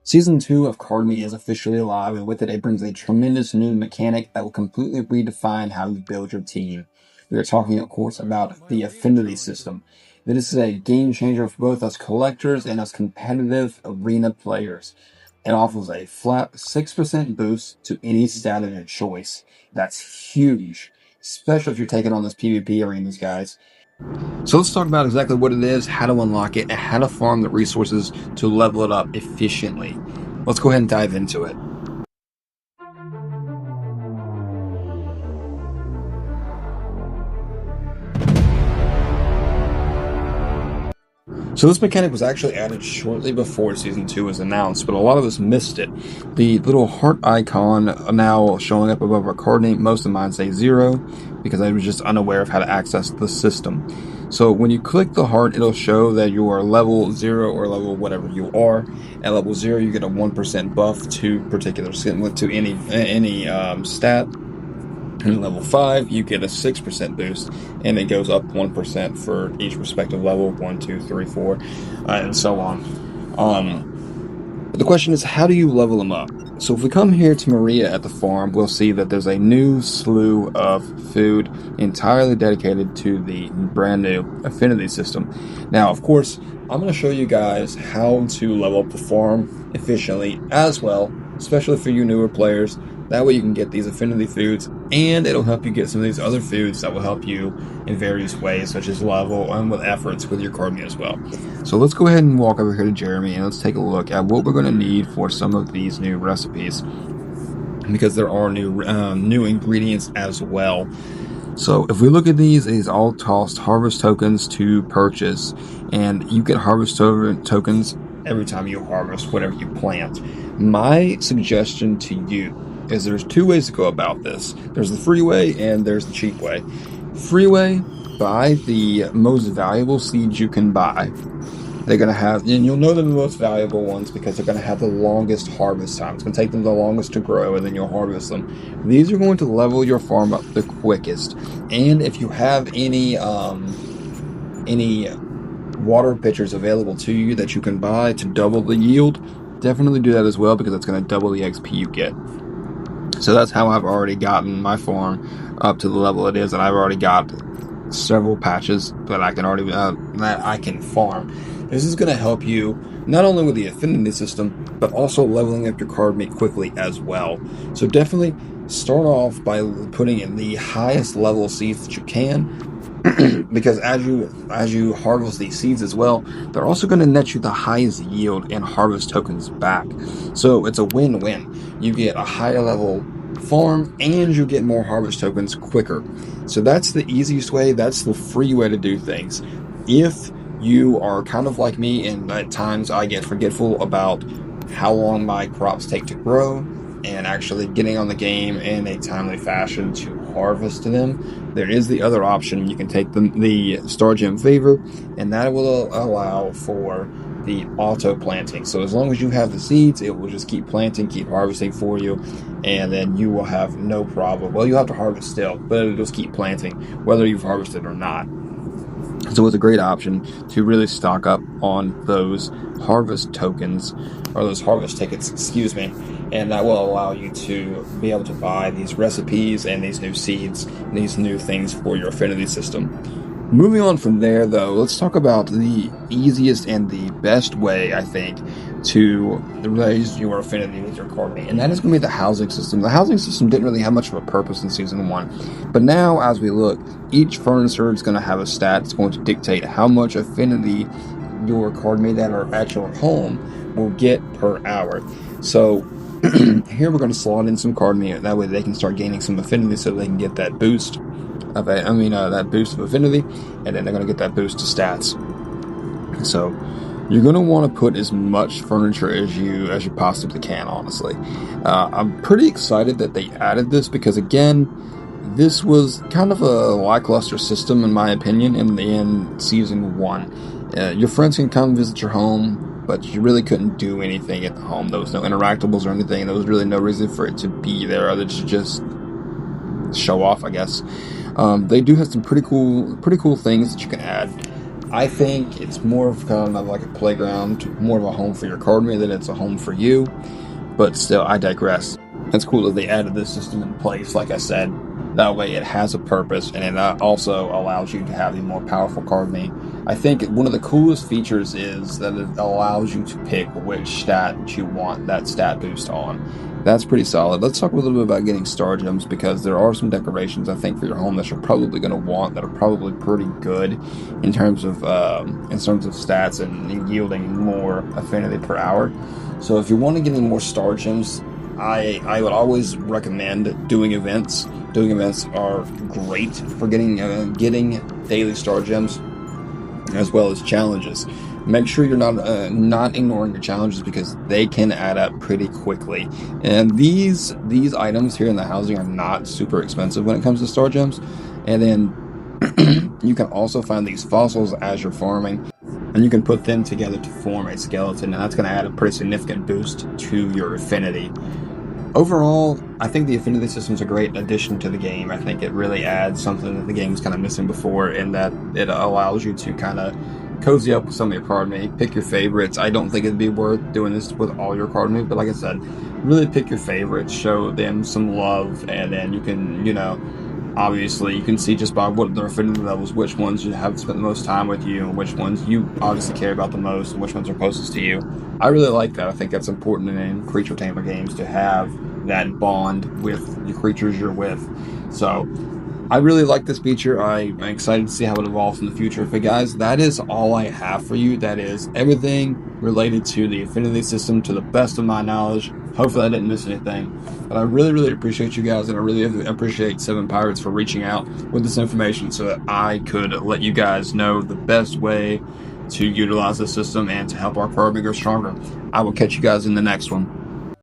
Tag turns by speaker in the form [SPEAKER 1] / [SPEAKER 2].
[SPEAKER 1] Season 2 of Kardmi is officially live, and with it brings a tremendous new mechanic that will completely redefine how you build your team. We are talking, of course, about the Affinity System. This is a game changer for both us collectors and us competitive arena players. It offers a flat 6% boost to any stat of your choice. That's huge, especially if you're taking on those PvP arenas, guys. So let's talk about exactly what it is, how to unlock it, and how to farm the resources to level it up efficiently. Let's go ahead and dive into it. So this mechanic was actually added shortly before Season 2 was announced, but a lot of us missed it. The little heart icon now showing up above our card name, most of mine say 0, because I was just unaware of how to access the system. So when you click the heart, it'll show that you are level 0 or level whatever you are. At level 0, you get a 1% buff to particular to any stat. And level 5, you get a 6% boost, and it goes up 1% for each respective level 1, 2, 3, 4, and so on. But the question is, how do you level them up? So if we come here to Maria at the farm, we'll see that there's a new slew of food entirely dedicated to the brand new Affinity System. Now, of course, I'm going to show you guys how to level up the farm efficiently as well, especially for you newer players. That way you can get these affinity foods, and it'll help you get some of these other foods that will help you in various ways, such as level and with efforts with your Kardmi as well. So let's go ahead and walk over here to Jeremy, and let's take a look at what we're going to need for some of these new recipes, because there are new ingredients as well. So if we look at these all cost harvest tokens to purchase, and you get harvest tokens every time you harvest whatever you plant. My suggestion to you is there's two ways to go about this. There's the free way and there's the cheap way. Free way, buy the most valuable seeds you can buy. They're going to have, and you'll know they're the most valuable ones because they're going to have the longest harvest time. It's going to take them the longest to grow, and then you'll harvest them. These are going to level your farm up the quickest. And if you have any water pitchers available to you that you can buy to double the yield, definitely do that as well, because it's going to double the XP you get. So that's how I've already gotten my farm up to the level it is, and I've already got several patches that I can farm. This is going to help you not only with the Affinity System, but also leveling up your Kardmi quickly as well. So definitely start off by putting in the highest level seeds that you can, because as you harvest these seeds as well, they're also going to net you the highest yield and harvest tokens back. So it's a win-win. You get a higher level farm and you get more harvest tokens quicker. So that's the easiest way. That's the free way to do things. If you are kind of like me, and at times I get forgetful about how long my crops take to grow, and actually getting on the game in a timely fashion to harvest them, there is the other option. You can take the Star Gem Favor, and that will allow for the auto planting. So as long as you have the seeds, it will just keep planting, keep harvesting for you, and then you will have no problem. Well, you have to harvest still, but it'll just keep planting whether you've harvested or not. So it's a great option to really stock up on those harvest tokens, or those harvest tickets, excuse me, and that will allow you to be able to buy these recipes and these new seeds, and these new things for your Affinity System. Moving on from there, though, let's talk about the easiest and the best way, I think, to raise your affinity with your Kardmi, and that is going to be the housing system. The housing system didn't really have much of a purpose in Season 1, but now, as we look, each furniture is going to have a stat that's going to dictate how much affinity your Kardmi that are at your home will get per hour. So here we're going to slot in some Kardmi, that way they can start gaining some affinity so they can get that boost of that boost of affinity, and then they're going to get that boost to stats. So you're going to want to put as much furniture as you possibly can, honestly. I'm pretty excited that they added this, because again, this was kind of a lackluster system in my opinion in Season 1. Your friends can come visit your home, but you really couldn't do anything at the home. There was no interactables or anything. There was really no reason for it to be there other than to just show off, I guess. They do have some pretty cool things that you can add. I think it's more of kind of like a playground, more of a home for your Kardmi than it's a home for you. But still, I digress. It's cool that they added this system in place, like I said. That way it has a purpose, and it also allows you to have a more powerful card me. I think one of the coolest features is that it allows you to pick which stat you want that stat boost on. That's pretty solid. Let's talk a little bit about getting star gems, because there are some decorations I think for your home that you're probably going to want that are probably pretty good in terms of stats and yielding more affinity per hour. So if you want to get any more star gems, I would always recommend doing events. Doing events are great for getting daily star gems, as well as challenges. Make sure you're not ignoring your challenges, because they can add up pretty quickly. And these items here in the housing are not super expensive when it comes to star gems. And then you can also find these fossils as you're farming, and you can put them together to form a skeleton, and that's going to add a pretty significant boost to your affinity. Overall, I think the Affinity System is a great addition to the game. I think it really adds something that the game was kind of missing before, in that it allows you to kind of cozy up with some of your card me, pick your favorites. I don't think it'd be worth doing this with all your card me, but like I said, really pick your favorites, show them some love, and then you can, obviously you can see just by what their affinity levels, which ones you have spent the most time with you, and which ones you obviously care about the most, and which ones are closest to you. I really like that. I think that's important in creature tamer games, to have that bond with the creatures you're with. So I really like this feature. I'm excited to see how it evolves in the future. But guys, that is all I have for you. That is everything related to the Affinity System, to the best of my knowledge. Hopefully I didn't miss anything. But I really, really appreciate you guys, and I really appreciate Seven Pirates for reaching out with this information so that I could let you guys know the best way to utilize the system and to help our card go stronger. I will catch you guys in the next one.